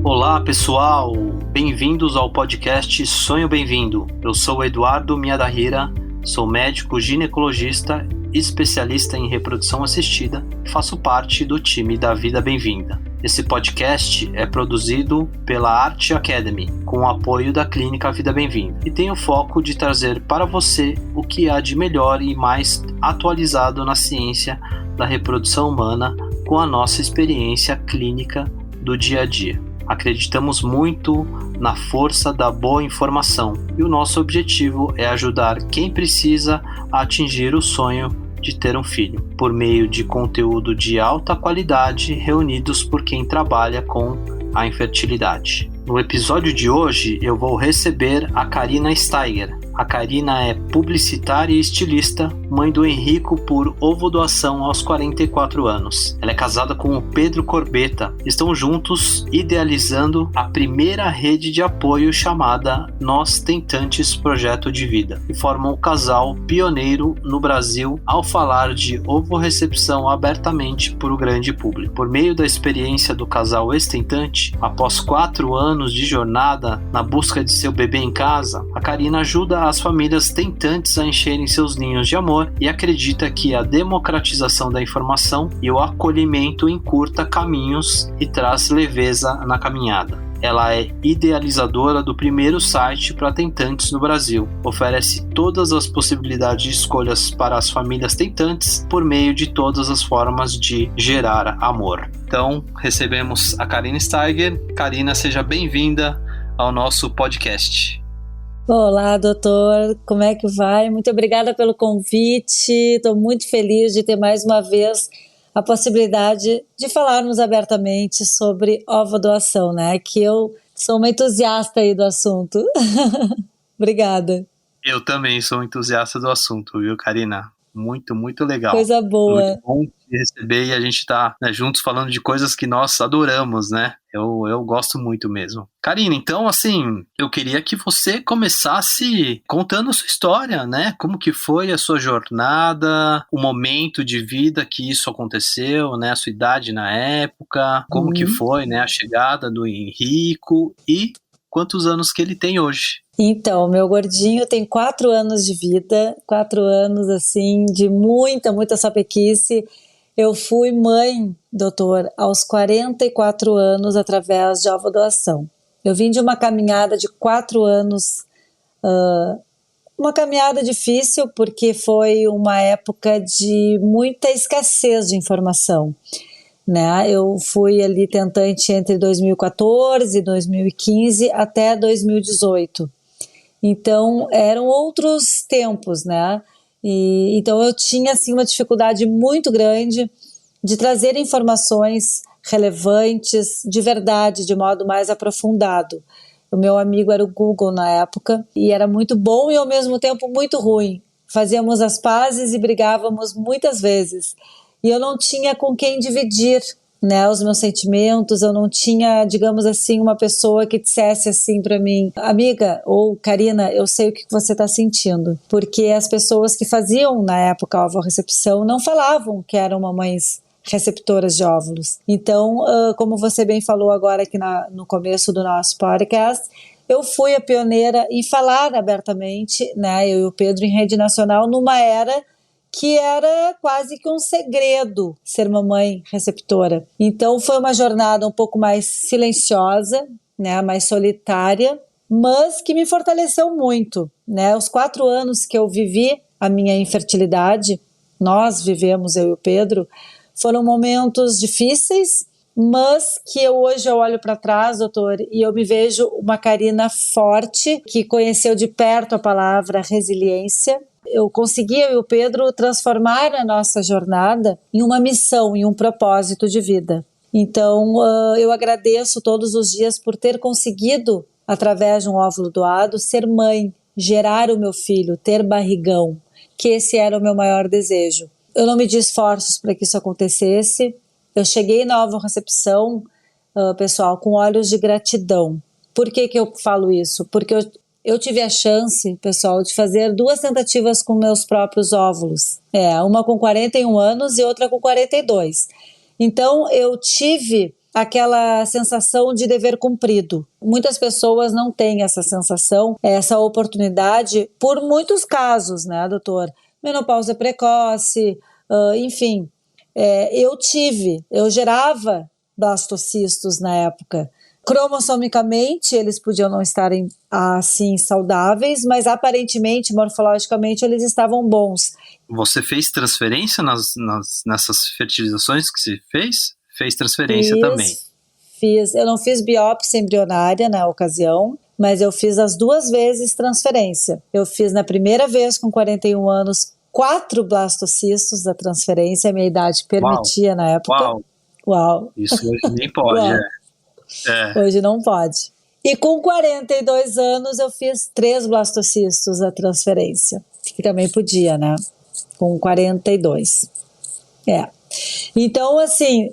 Olá pessoal, bem-vindos ao podcast Sonho Bem-vindo. Eu sou o Eduardo Miyadahira, sou médico ginecologista, especialista em reprodução assistida e faço parte do time da Vida Bem-vinda. Esse podcast é produzido pela Arte Academy, com o apoio da Clínica Vida Bem-vinda, e tem o foco de trazer para você o que há de melhor e mais atualizado na ciência da reprodução humana com a nossa experiência clínica do dia a dia. Acreditamos muito na força da boa informação e o nosso objetivo é ajudar quem precisa a atingir o sonho de ter um filho, por meio de conteúdo de alta qualidade reunidos por quem trabalha com a infertilidade. No episódio de hoje eu vou receber a Karina Steiger. A Karina é publicitária e estilista, mãe do Henrico por ovodoação aos 44 anos. Ela é casada com o Pedro Corbetta. Estão juntos idealizando a primeira rede de apoio chamada Nós Tentantes Projeto de Vida, e formam um casal pioneiro no Brasil ao falar de ovorecepção abertamente para o grande público. Por meio da experiência do casal ex-tentante, após 4 anos de jornada na busca de seu bebê em casa, a Karina ajuda as famílias tentantes a encherem seus ninhos de amor e acredita que a democratização da informação e o acolhimento encurta caminhos e traz leveza na caminhada. Ela é idealizadora do primeiro site para tentantes no Brasil. Oferece todas as possibilidades de escolhas para as famílias tentantes por meio de todas as formas de gerar amor. Então, recebemos a Karina Steiger. Karina, seja bem-vinda ao nosso podcast. Olá, doutor, como é que vai? Muito obrigada pelo convite, estou muito feliz de ter mais uma vez a possibilidade de falarmos abertamente sobre ovodoação, né? Que eu sou uma entusiasta aí do assunto. Obrigada. Eu também sou entusiasta do assunto, viu, Karina? Muito, muito legal. Coisa boa. Muito bom te receber e a gente tá, né, juntos falando de coisas que nós adoramos, né? Eu gosto muito mesmo. Karina, então, assim, eu queria que você começasse contando a sua história, né? Como que foi a sua jornada, o momento de vida que isso aconteceu, né? A sua idade na época, como que foi, né? A chegada do Henrico e quantos anos que ele tem hoje. Então, meu gordinho tem 4 anos de vida, 4 anos, assim, de muita sapequice. Eu fui mãe, doutor, aos 44 anos através de ovodoação. Eu vim de uma caminhada de 4 anos, uma caminhada difícil, porque foi uma época de muita escassez de informação, né? Eu fui ali tentante entre 2014 e 2015 até 2018. Então, eram outros tempos, né? Então, eu tinha, assim, uma dificuldade muito grande de trazer informações relevantes, de verdade, de modo mais aprofundado. O meu amigo era o Google na época, e era muito bom e, ao mesmo tempo, muito ruim. Fazíamos as pazes e brigávamos muitas vezes. E eu não tinha com quem dividir, né, os meus sentimentos. Eu não tinha, digamos assim, uma pessoa que dissesse assim para mim: amiga ou Karina, eu sei o que você está sentindo, porque as pessoas que faziam na época a ovorecepção não falavam que eram mamães receptoras de óvulos. Então, como você bem falou agora aqui no começo do nosso podcast, eu fui a pioneira em falar abertamente, né, eu e o Pedro, em rede nacional, numa era que era quase que um segredo ser mamãe receptora. Então foi uma jornada um pouco mais silenciosa, né, mais solitária, mas que me fortaleceu muito, né? Os 4 anos que eu vivi a minha infertilidade, nós vivemos, eu e o Pedro, foram momentos difíceis, mas que hoje eu olho para trás, doutor, e eu me vejo uma Karina forte, que conheceu de perto a palavra resiliência. Eu consegui, eu e o Pedro, transformar a nossa jornada em uma missão, em um propósito de vida. Então, eu agradeço todos os dias por ter conseguido, através de um óvulo doado, ser mãe, gerar o meu filho, ter barrigão, que esse era o meu maior desejo. Eu não medi esforços para que isso acontecesse. Eu cheguei na ovorecepção, pessoal, com olhos de gratidão. Por que eu falo isso? Porque eu tive a chance, pessoal, de fazer 2 tentativas com meus próprios óvulos. Uma com 41 anos e outra com 42. Então, eu tive aquela sensação de dever cumprido. Muitas pessoas não têm essa sensação, essa oportunidade, por muitos casos, né, doutor? Menopausa precoce, enfim. Eu gerava blastocistos na época. Cromossomicamente, eles podiam não estarem assim saudáveis, mas aparentemente, morfologicamente, eles estavam bons. Você fez transferência nessas fertilizações que você fez? Fez transferência também? Fiz. Eu não fiz biópsia embrionária na ocasião, mas eu fiz as 2 vezes transferência. Eu fiz na primeira vez com 41 anos 4 blastocistos da transferência, a minha idade permitia na época. Uau! Isso hoje nem pode, Hoje não pode. E com 42 anos eu fiz 3 blastocistos da transferência, que também podia, né? Com 42. Então, assim,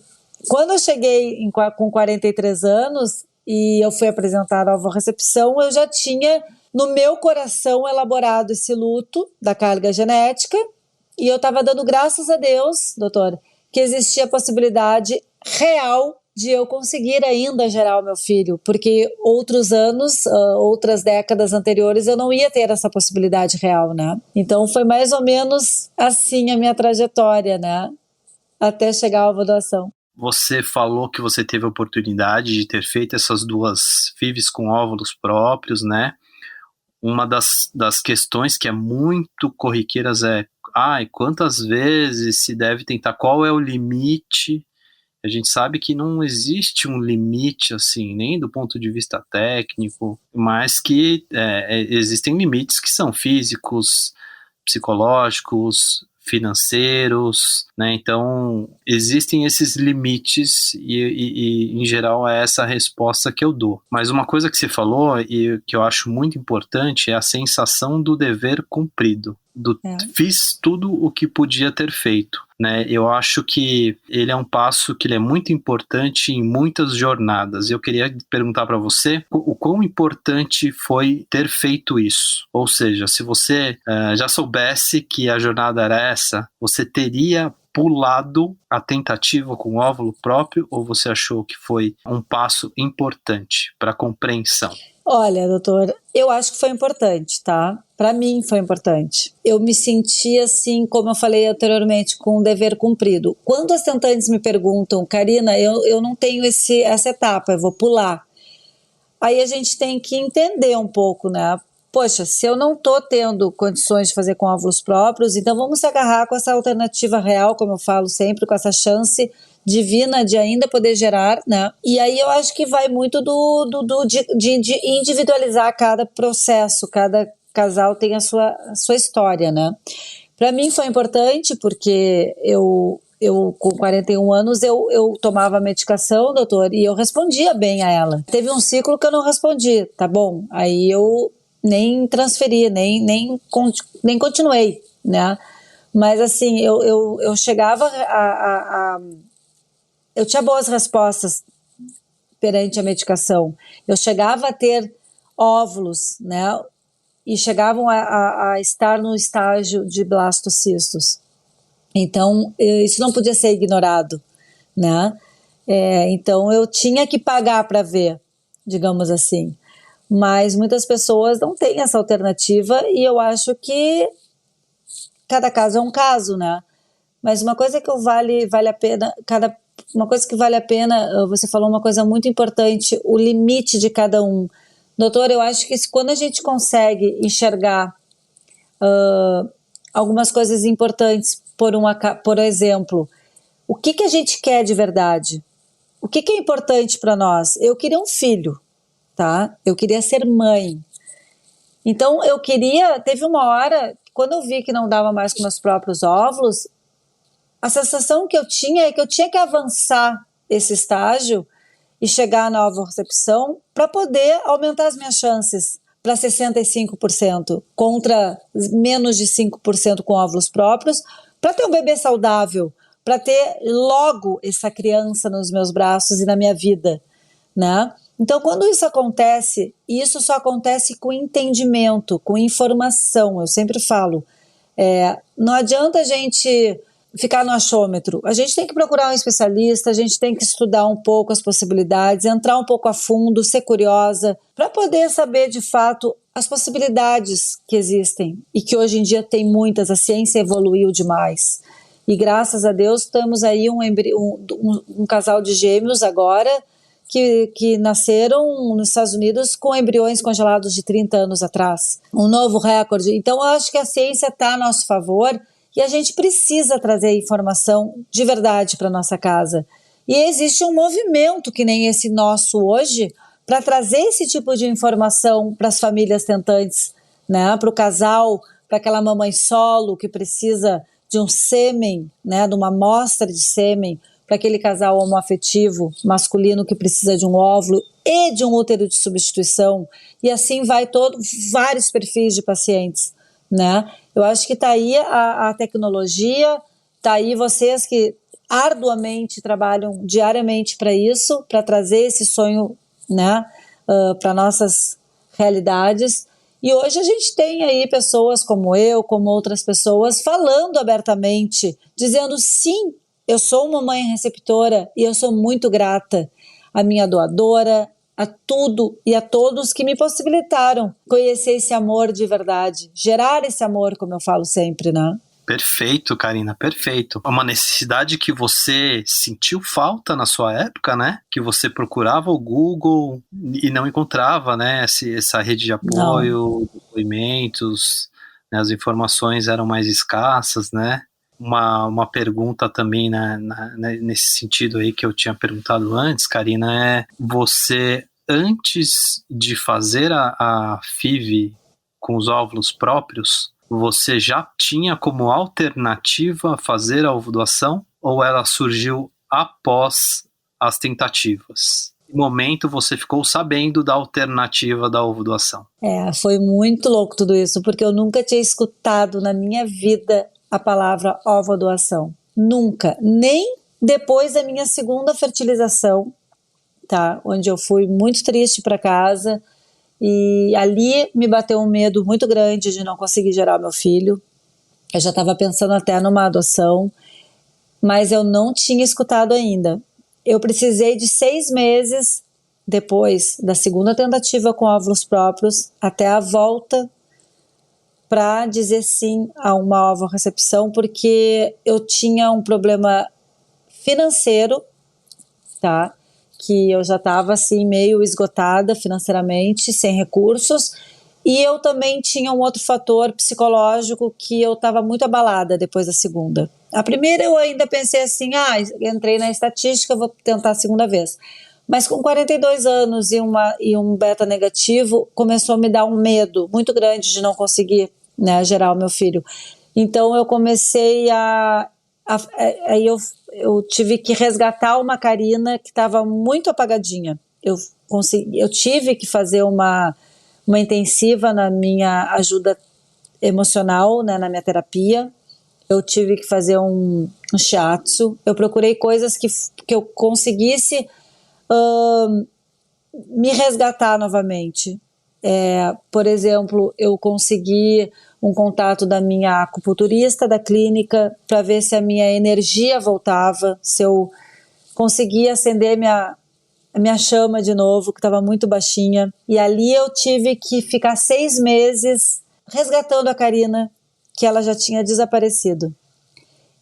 quando eu cheguei com 43 anos e eu fui apresentada à ovorrecepção, eu já tinha no meu coração elaborado esse luto da carga genética e eu estava dando graças a Deus, doutor, que existia a possibilidade real de eu conseguir ainda gerar o meu filho, porque outros anos, outras décadas anteriores, eu não ia ter essa possibilidade real, né? Então foi mais ou menos assim a minha trajetória, né? Até chegar à ovulação. Você falou que você teve a oportunidade de ter feito essas 2 FIVs com óvulos próprios, né? Uma das questões que é muito corriqueiras é quantas vezes se deve tentar, qual é o limite? A gente sabe que não existe um limite, assim, nem do ponto de vista técnico, mas que existem limites que são físicos, psicológicos, financeiros, né? Então, existem esses limites e, em geral, é essa a resposta que eu dou. Mas uma coisa que você falou e que eu acho muito importante é a sensação do dever cumprido. Fiz tudo o que podia ter feito, né? Eu acho que ele é um passo que ele é muito importante em muitas jornadas. Eu queria perguntar para você o quão importante foi ter feito isso. Ou seja, se você já soubesse que a jornada era essa, você teria pulado a tentativa com óvulo próprio ou você achou que foi um passo importante para a compreensão? Olha, doutor, eu acho que foi importante, tá? Para mim foi importante. Eu me senti assim, como eu falei anteriormente, com o dever cumprido. Quando as tentantes me perguntam, Karina, eu não tenho essa etapa, eu vou pular. Aí a gente tem que entender um pouco, né? Poxa, se eu não tô tendo condições de fazer com óvulos próprios, então vamos se agarrar com essa alternativa real, como eu falo sempre, com essa chance divina de ainda poder gerar, né? E aí eu acho que vai muito de individualizar cada processo, cada casal tem a sua história, né? Para mim foi importante porque eu com 41 anos, eu tomava medicação, doutor, e eu respondia bem a ela. Teve um ciclo que eu não respondi, tá bom? Aí eu nem transferi, nem continuei, né? Mas assim, eu chegava eu tinha boas respostas perante a medicação. Eu chegava a ter óvulos, né? E chegavam a estar no estágio de blastocistos. Então, isso não podia ser ignorado, né? Então, eu tinha que pagar para ver, digamos assim. Mas muitas pessoas não têm essa alternativa e eu acho que cada caso é um caso, né? Mas uma coisa que vale a pena, uma coisa que vale a pena, você falou uma coisa muito importante, o limite de cada um. Doutor, eu acho que quando a gente consegue enxergar algumas coisas importantes, por exemplo, o que a gente quer de verdade? O que é importante para nós? Eu queria um filho, tá? Eu queria ser mãe. Então, teve uma hora, quando eu vi que não dava mais com meus próprios óvulos, a sensação que eu tinha é que eu tinha que avançar esse estágio e chegar na ovorecepção para poder aumentar as minhas chances para 65% contra menos de 5% com óvulos próprios, para ter um bebê saudável, para ter logo essa criança nos meus braços e na minha vida, né? Então, quando isso acontece, isso só acontece com entendimento, com informação, eu sempre falo. Não adianta a gente ficar no achômetro. A gente tem que procurar um especialista, a gente tem que estudar um pouco as possibilidades, entrar um pouco a fundo, ser curiosa, para poder saber de fato as possibilidades que existem e que hoje em dia tem muitas, a ciência evoluiu demais. E graças a Deus temos aí um casal de gêmeos agora que nasceram nos Estados Unidos com embriões congelados de 30 anos atrás. Um novo recorde. Então eu acho que a ciência está a nosso favor e a gente precisa trazer informação de verdade para nossa casa. E existe um movimento que nem esse nosso hoje para trazer esse tipo de informação para as famílias tentantes, né? Para o casal, para aquela mamãe solo que precisa de um sêmen, né? De uma amostra de sêmen, para aquele casal homoafetivo masculino que precisa de um óvulo e de um útero de substituição. E assim vai vários perfis de pacientes, né? Eu acho que está aí a tecnologia, está aí vocês que arduamente trabalham diariamente para isso, para trazer esse sonho, né, para nossas realidades. E hoje a gente tem aí pessoas como eu, como outras pessoas, falando abertamente, dizendo sim, eu sou uma mãe receptora e eu sou muito grata à minha doadora, a tudo e a todos que me possibilitaram conhecer esse amor de verdade, gerar esse amor, como eu falo sempre, né? Perfeito, Karina, perfeito. Uma necessidade que você sentiu falta na sua época, né? Que você procurava o Google e não encontrava, né? Essa rede de apoio, depoimentos, né? As informações eram mais escassas, né? Uma pergunta também nesse sentido aí que eu tinha perguntado antes, Karina, é você, antes de fazer a FIV com os óvulos próprios, você já tinha como alternativa fazer a ovodoação ou ela surgiu após as tentativas? Que momento você ficou sabendo da alternativa da ovodoação? Foi muito louco tudo isso, porque eu nunca tinha escutado na minha vida a palavra ovodoação. Nunca. Nem depois da minha segunda fertilização, tá? Onde eu fui muito triste para casa. E ali me bateu um medo muito grande de não conseguir gerar meu filho. Eu já estava pensando até numa adoção, mas eu não tinha escutado ainda. Eu precisei de 6 meses depois da segunda tentativa com óvulos próprios, até a volta, para dizer sim a uma ovorecepção, porque eu tinha um problema financeiro, tá? Que eu já estava assim meio esgotada financeiramente, sem recursos, e eu também tinha um outro fator psicológico que eu estava muito abalada depois da segunda. A primeira eu ainda pensei assim, entrei na estatística, vou tentar a segunda vez. Mas com 42 anos e um beta negativo, começou a me dar um medo muito grande de não conseguir, né, gerar o meu filho. Então eu comecei aí eu tive que resgatar uma Karina que estava muito apagadinha. Eu tive que fazer uma intensiva na minha ajuda emocional, né, na minha terapia. Eu tive que fazer um shiatsu. Eu procurei coisas que eu conseguisse me resgatar novamente. Por exemplo, eu consegui um contato da minha acupunturista da clínica para ver se a minha energia voltava, se eu conseguia acender a minha chama de novo, que estava muito baixinha. E ali eu tive que ficar 6 meses resgatando a Karina, que ela já tinha desaparecido.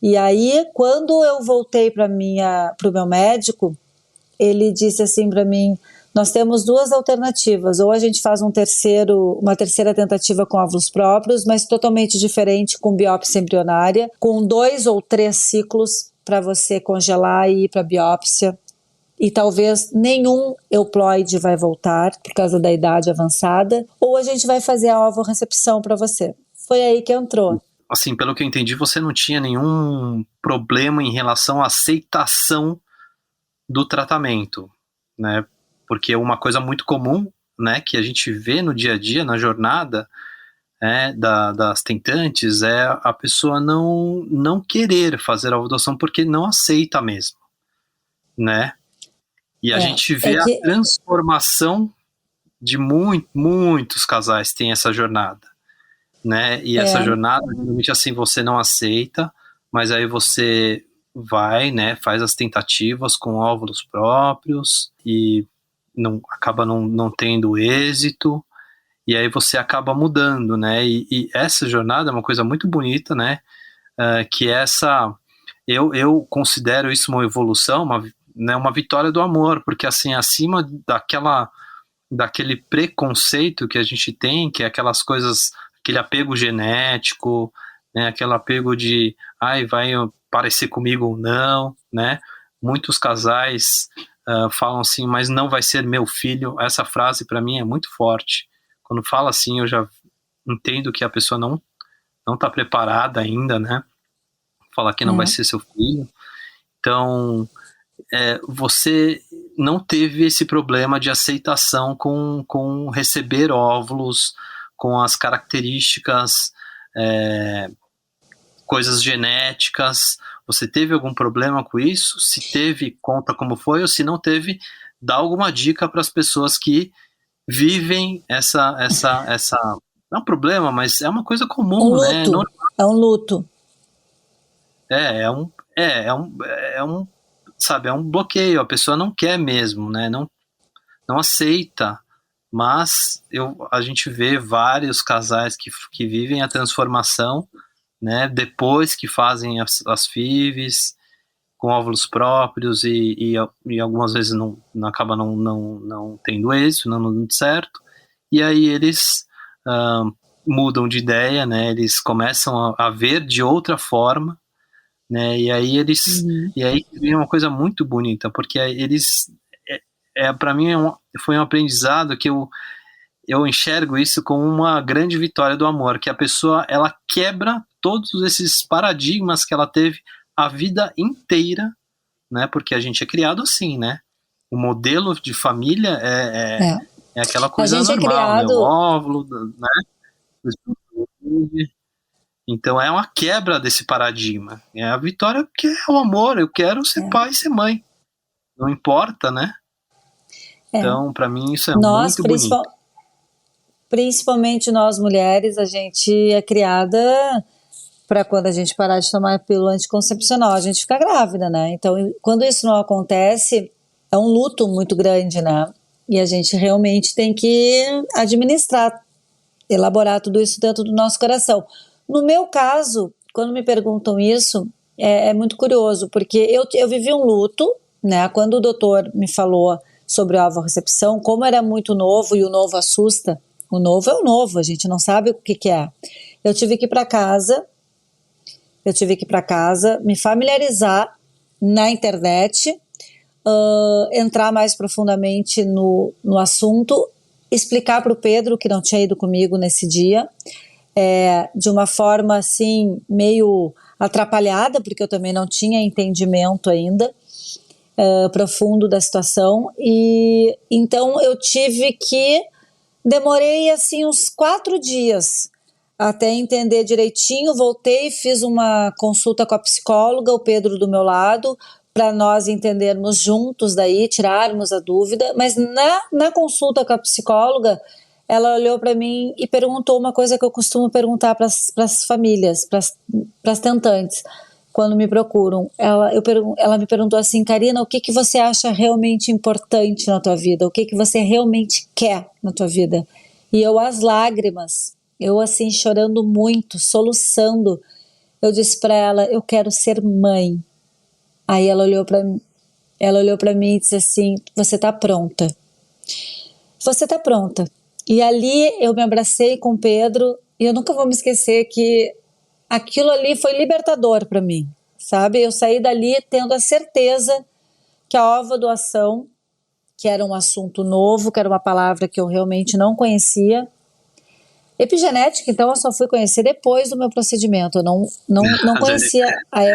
E aí, quando eu voltei para o meu médico, ele disse assim para mim, nós temos 2 alternativas, ou a gente faz uma terceira tentativa com óvulos próprios, mas totalmente diferente, com biópsia embrionária, com 2 ou 3 ciclos para você congelar e ir para biópsia, e talvez nenhum euploide vai voltar por causa da idade avançada, ou a gente vai fazer a ovorecepção para você. Foi aí que entrou. Assim, pelo que eu entendi, você não tinha nenhum problema em relação à aceitação do tratamento, né? Porque uma coisa muito comum, né, que a gente vê no dia a dia, na jornada das tentantes, é a pessoa não querer fazer a ovodoação porque não aceita mesmo, né? E a gente vê a transformação de muitos casais tem essa jornada, né? E essa jornada, realmente assim, você não aceita, mas aí você vai, né, faz as tentativas com óvulos próprios e acaba não tendo êxito, e aí você acaba mudando, né, e essa jornada é uma coisa muito bonita, né, que eu considero isso uma evolução, uma vitória do amor, porque assim, acima daquele preconceito que a gente tem, que é aquelas coisas, aquele apego genético, né, aquele apego de, vai parecer comigo ou não, né, muitos casais falam assim, mas não vai ser meu filho. Essa frase para mim é muito forte. Quando fala assim, eu já entendo que a pessoa não está preparada ainda, né, falar que não vai ser seu filho. Então, você não teve esse problema de aceitação com receber óvulos, com as características, coisas genéticas. Você teve algum problema com isso? Se teve, conta como foi, ou se não teve, dá alguma dica para as pessoas que vivem essa não é um problema, mas é uma coisa comum, né? É um luto. Sabe, é um bloqueio, a pessoa não quer mesmo, né, não aceita, mas a gente vê vários casais que vivem a transformação, né, depois que fazem as FIVs, com óvulos próprios e algumas vezes não acaba não tendo êxito, não dando certo, e aí eles mudam de ideia, né, eles começam a ver de outra forma, né, e aí vem uma coisa muito bonita, porque eles para mim foi um aprendizado que eu enxergo isso como uma grande vitória do amor, que a pessoa ela quebra todos esses paradigmas que ela teve a vida inteira, né, porque a gente é criado assim, né, o modelo de família é aquela coisa normal, né, o óvulo, né, então é uma quebra desse paradigma. É a vitória que é o amor. Eu quero ser pai e ser mãe. Não importa, né? Então, para mim, isso é muito bonito. Principalmente nós mulheres, a gente é criada para quando a gente parar de tomar a pílula anticoncepcional, a gente fica grávida, né? Então, quando isso não acontece, é um luto muito grande, né? E a gente realmente tem que administrar, elaborar tudo isso dentro do nosso coração. No meu caso, quando me perguntam isso, é muito curioso, porque eu vivi um luto, né? Quando o doutor me falou sobre a ovorecepção, como era muito novo e o novo assusta, o novo é o novo, a gente não sabe o que é. Eu tive que ir para casa, me familiarizar na internet, entrar mais profundamente no assunto, explicar para o Pedro, que não tinha ido comigo nesse dia, de uma forma assim, meio atrapalhada, porque eu também não tinha entendimento ainda profundo da situação, e então eu demorei assim uns 4 dias até entender direitinho, voltei, fiz uma consulta com a psicóloga, o Pedro do meu lado, para nós entendermos juntos daí, tirarmos a dúvida, mas na consulta com a psicóloga, ela olhou para mim e perguntou uma coisa que eu costumo perguntar para as famílias, para as tentantes, quando me procuram. Ela me perguntou assim: Karina, o que você acha realmente importante na tua vida? O que você realmente quer na tua vida? E eu, às lágrimas, eu assim chorando muito, soluçando, eu disse para ela: eu quero ser mãe. Aí ela olhou para mim e disse assim: você tá pronta. Você tá pronta. E ali eu me abracei com o Pedro e eu nunca vou me esquecer que aquilo ali foi libertador para mim, sabe? Eu saí dali tendo a certeza que a ovodoação, que era um assunto novo, que era uma palavra que eu realmente não conhecia. Epigenética, então, eu só fui conhecer depois do meu procedimento. Eu não conhecia a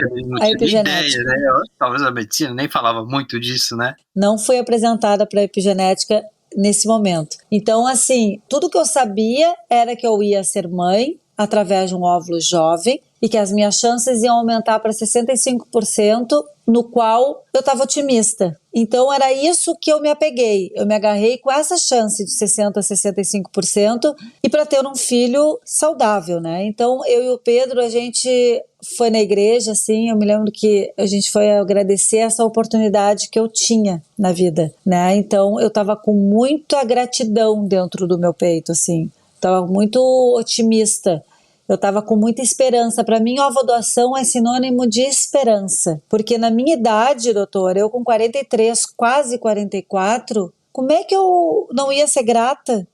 epigenética. Ideia, né? Talvez a medicina nem falava muito disso, né? Não fui apresentada para a epigenética nesse momento. Então, assim, tudo que eu sabia era que eu ia ser mãe através de um óvulo jovem e que as minhas chances iam aumentar para 65%, no qual eu estava otimista. Então era isso que eu me apeguei, eu me agarrei com essa chance de 60% a 65% e para ter um filho saudável, né? Então eu e o Pedro, a gente foi na igreja, assim, eu me lembro que a gente foi agradecer essa oportunidade que eu tinha na vida, né? Então eu estava com muita gratidão dentro do meu peito, assim, estava muito otimista. Eu estava com muita esperança. Para mim, ovodoação é sinônimo de esperança. Porque na minha idade, doutor, eu com 43, quase 44, como é que eu não ia ser grata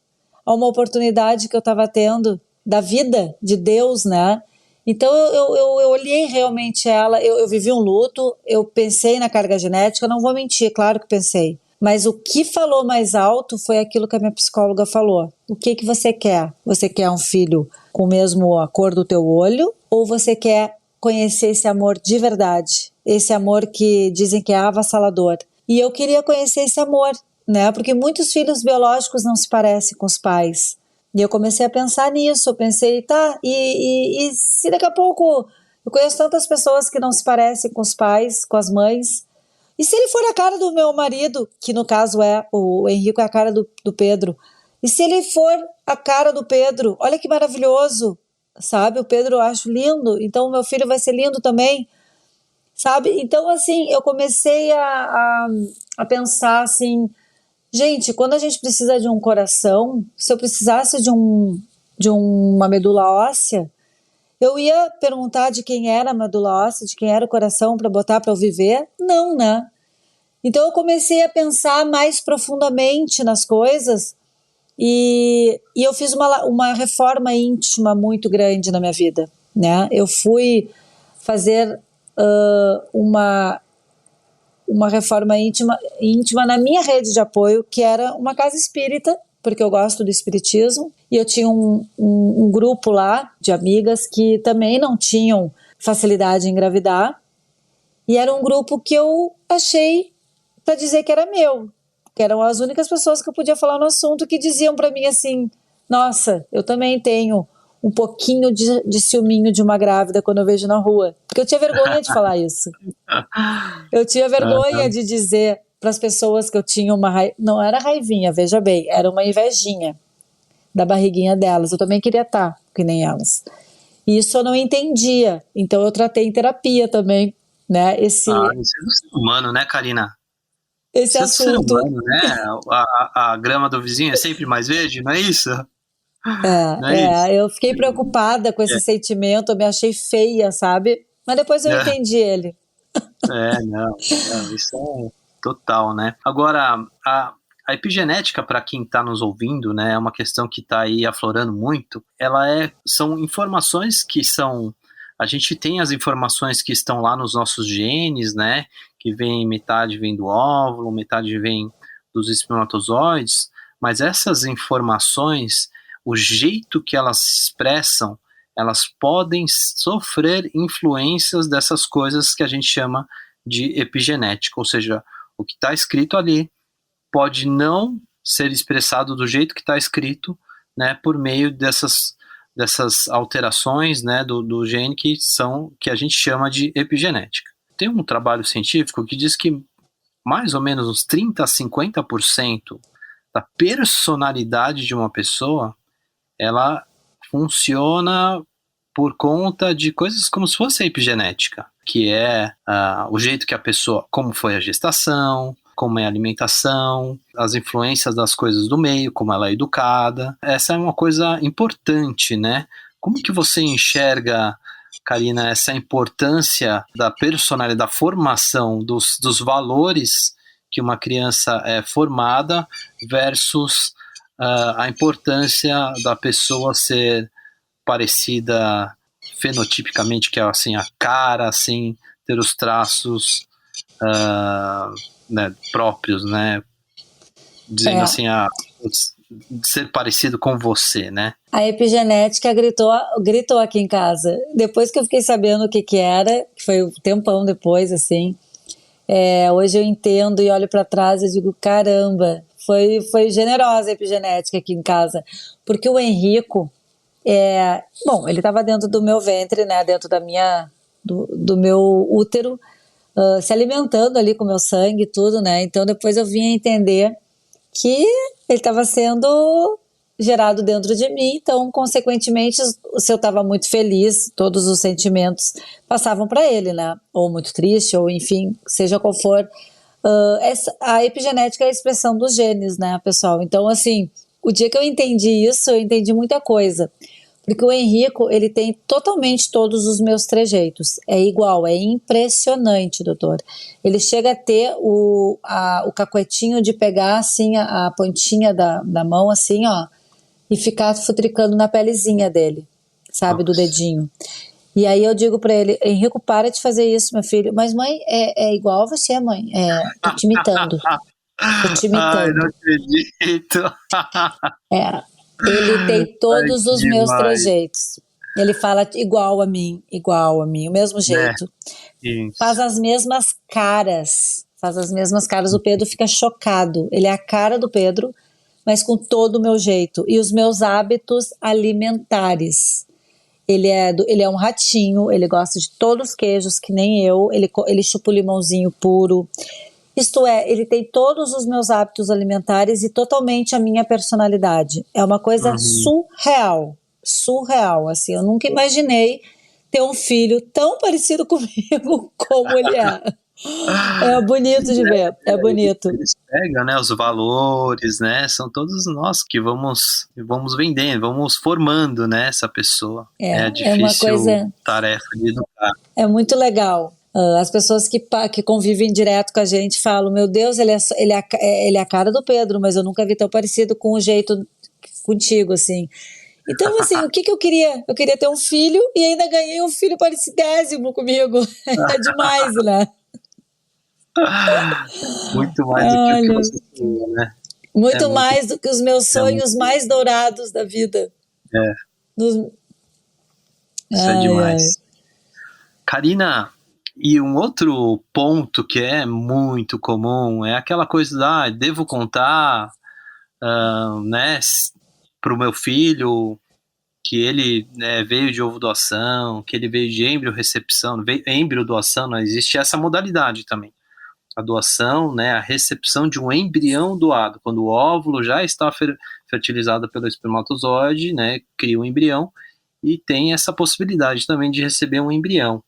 a uma oportunidade que eu estava tendo da vida, de Deus, né? Então eu olhei realmente ela, eu vivi um luto, eu pensei na carga genética, não vou mentir, claro que pensei. Mas o que falou mais alto foi aquilo que a minha psicóloga falou. O que você quer? Você quer um filho com o mesmo a cor do teu olho? Ou você quer conhecer esse amor de verdade? Esse amor que dizem que é avassalador. E eu queria conhecer esse amor, né? Porque muitos filhos biológicos não se parecem com os pais. E eu comecei a pensar nisso. Eu pensei, tá, e se daqui a pouco... Eu conheço tantas pessoas que não se parecem com os pais, com as mães... E se ele for a cara do meu marido, que no caso é o Henrico, é a cara do Pedro, e se ele for a cara do Pedro, olha que maravilhoso, sabe? O Pedro eu acho lindo, então o meu filho vai ser lindo também, sabe? Então, assim, eu comecei a pensar assim, gente, quando a gente precisa de um coração, se eu precisasse de uma medula óssea, eu ia perguntar de quem era a medula óssea, de quem era o coração para botar para eu viver? Não, né? Então eu comecei a pensar mais profundamente nas coisas e eu fiz uma reforma íntima muito grande na minha vida, né? Eu fui fazer uma reforma íntima na minha rede de apoio, que era uma casa espírita, porque eu gosto do espiritismo, e eu tinha um grupo lá de amigas que também não tinham facilidade em engravidar, e era um grupo que eu achei para dizer que era meu, que eram as únicas pessoas que eu podia falar no assunto, que diziam para mim assim, nossa, eu também tenho um pouquinho de ciúminho de uma grávida quando eu vejo na rua, porque eu tinha vergonha de falar isso. Eu tinha vergonha de dizer para as pessoas que eu tinha não era raivinha, veja bem, era uma invejinha da barriguinha delas. Eu também queria estar que nem elas. E isso eu não entendia. Então eu tratei em terapia também, né? Isso é do ser humano, né, Karina? Esse Isso é do ser assunto. humano, né? A grama do vizinho é sempre mais verde, não é isso? Não é isso? Eu fiquei preocupada com esse sentimento, eu me achei feia, sabe? Mas depois eu entendi ele. Não, isso é total, né? Agora, a epigenética, para quem está nos ouvindo, né, é uma questão que está aí aflorando muito. São informações que são... A gente tem as informações que estão lá nos nossos genes, né? Que metade vem do óvulo, metade vem dos espermatozoides, mas essas informações, o jeito que elas se expressam, elas podem sofrer influências dessas coisas que a gente chama de epigenética, ou seja, o que está escrito ali pode não ser expressado do jeito que está escrito, né, por meio dessas alterações, né, do gene que a gente chama de epigenética. Tem um trabalho científico que diz que mais ou menos uns 30 a 50% da personalidade de uma pessoa, ela funciona por conta de coisas como se fosse a epigenética, que é o jeito que a pessoa, como foi a gestação, como é a alimentação, as influências das coisas do meio, como ela é educada. Essa é uma coisa importante, né? Como que você enxerga, Karina, essa importância da personalidade, da formação, dos valores que uma criança é formada versus a importância da pessoa ser parecida fenotipicamente, que é assim, a cara, assim, ter os traços né, próprios, né? Dizendo assim, ser parecido com você, né? A epigenética gritou aqui em casa. Depois que eu fiquei sabendo o que era, que foi um tempão depois, assim, hoje eu entendo e olho para trás e digo, caramba, foi generosa a epigenética aqui em casa. Porque o Henrico, Bom, ele estava dentro do meu ventre, né, dentro do meu útero, se alimentando ali com o meu sangue e tudo, né, então depois eu vim a entender que ele estava sendo gerado dentro de mim, então, consequentemente, se eu estava muito feliz, todos os sentimentos passavam para ele, né? Ou muito triste, ou enfim, seja qual for. A epigenética é a expressão dos genes, né, pessoal? Então, assim, o dia que eu entendi isso, eu entendi muita coisa. Porque o Henrico, ele tem totalmente todos os meus trejeitos. É igual, é impressionante, doutor. Ele chega a ter o cacuetinho de pegar, assim, a pontinha da mão, assim, ó, e ficar futricando na pelezinha dele, sabe, do dedinho. E aí eu digo pra ele, Henrico, para de fazer isso, meu filho. Mas mãe, é igual a você, mãe. Tô te imitando. Tô te imitando. Ai, não acredito. Ele tem todos os meus demais. trejeitos. Ele fala igual a mim, o mesmo jeito. Isso. Faz as mesmas caras. O Pedro fica chocado. Ele é a cara do Pedro, mas com todo o meu jeito. E os meus hábitos alimentares. Ele é um ratinho, ele gosta de todos os queijos, que nem eu. Ele chupa o limãozinho puro. Isto é, ele tem todos os meus hábitos alimentares e totalmente a minha personalidade. É uma coisa surreal, assim. Eu nunca imaginei ter um filho tão parecido comigo como ele é. É bonito de ver, é bonito. Eles pegam, né, os valores, né, são todos nós que vamos vendendo, vamos formando, né, essa pessoa. É a difícil tarefa de educar. É muito legal. As pessoas que convivem direto com a gente falam, meu Deus, ele é a cara do Pedro, mas eu nunca vi tão parecido com o jeito contigo, assim. Então, assim, o que eu queria? Eu queria ter um filho e ainda ganhei um filho parecidésimo comigo. É demais, né? Muito mais do que o que você queria, né? Muito mais do que os meus sonhos mais dourados da vida. Isso é demais. Karina, e um outro ponto que é muito comum é aquela coisa devo contar, né, para o meu filho que ele, né, veio de ovo doação, que ele veio de embrião recepção, embrião doação, não existe essa modalidade também. A doação, né, a recepção de um embrião doado, quando o óvulo já está fertilizado pelo espermatozoide, né, cria um embrião e tem essa possibilidade também de receber um embrião.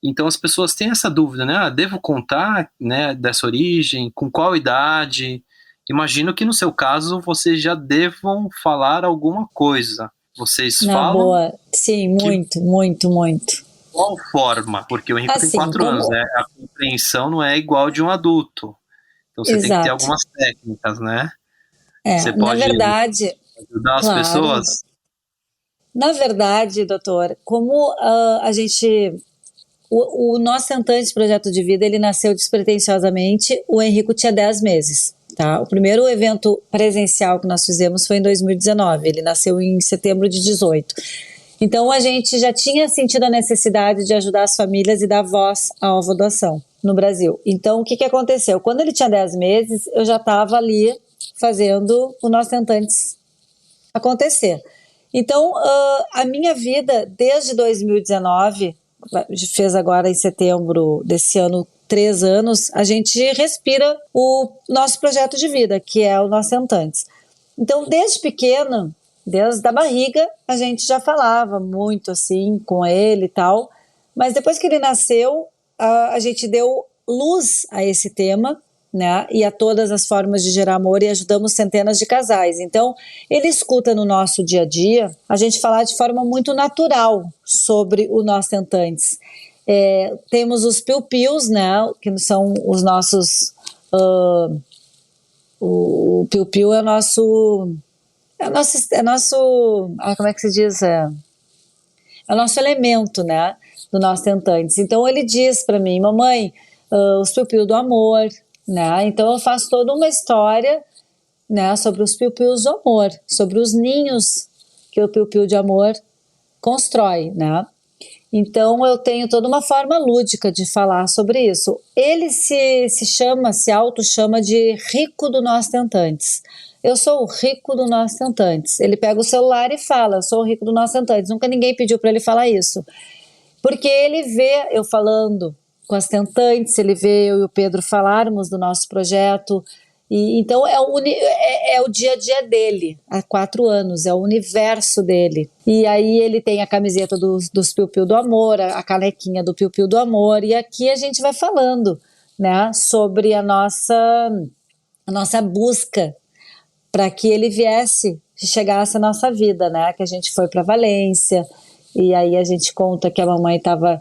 Então as pessoas têm essa dúvida, né, devo contar, né, dessa origem, com qual idade? Imagino que no seu caso vocês já devam falar alguma coisa. Vocês falam? Boa, sim, muito. Qual forma? Porque o Henrique tem 4 anos, né? A compreensão não é igual de um adulto. Então você tem que ter algumas técnicas, né? Você pode, na verdade, ajudar as pessoas? Na verdade, doutor, como a gente... O Nós Tentantes Projeto de Vida, ele nasceu despretensiosamente, o Henrico tinha 10 meses. Tá? O primeiro evento presencial que nós fizemos foi em 2019, ele nasceu em setembro de 2018. Então a gente já tinha sentido a necessidade de ajudar as famílias e dar voz à ovodoação no Brasil. Então o que aconteceu? Quando ele tinha 10 meses, eu já estava ali fazendo o Nós Tentantes acontecer. Então a minha vida desde 2019, fez agora em setembro desse ano 3 anos, a gente respira o nosso projeto de vida, que é o Nós Tentantes. Então, desde pequeno, desde a barriga, a gente já falava muito assim com ele e tal, mas depois que ele nasceu, a gente deu luz a esse tema, né, e a todas as formas de gerar amor, e ajudamos centenas de casais. Então, ele escuta no nosso dia a dia a gente falar de forma muito natural sobre o Nós Tentantes. Temos os piu-pius, né, que são os nossos... o piu-piu é nosso... como é que se diz? É o nosso elemento, né, do Nós Tentantes. Então, ele diz para mim, mamãe, os piu-piu do amor, né? Então eu faço toda uma história, né, sobre os piu-pius do amor, sobre os ninhos que o piu-piu de amor constrói, né? Então eu tenho toda uma forma lúdica de falar sobre isso. Ele se auto-chama de rico do Nós Tentantes. eu sou o rico do Nós Tentantes. Ele pega o celular e fala, eu sou o rico do Nós Tentantes. Nunca ninguém pediu para ele falar isso. Porque ele vê eu falando com as tentantes, ele vê eu e o Pedro falarmos do nosso projeto. E, então é o dia a dia dele, há 4 anos, é o universo dele. E aí ele tem a camiseta dos Piu Piu do Amor, a canequinha do Piu Piu do Amor, e aqui a gente vai falando, né, sobre a nossa busca para que ele chegasse à nossa vida, né, que a gente foi para Valência, e aí a gente conta que a mamãe estava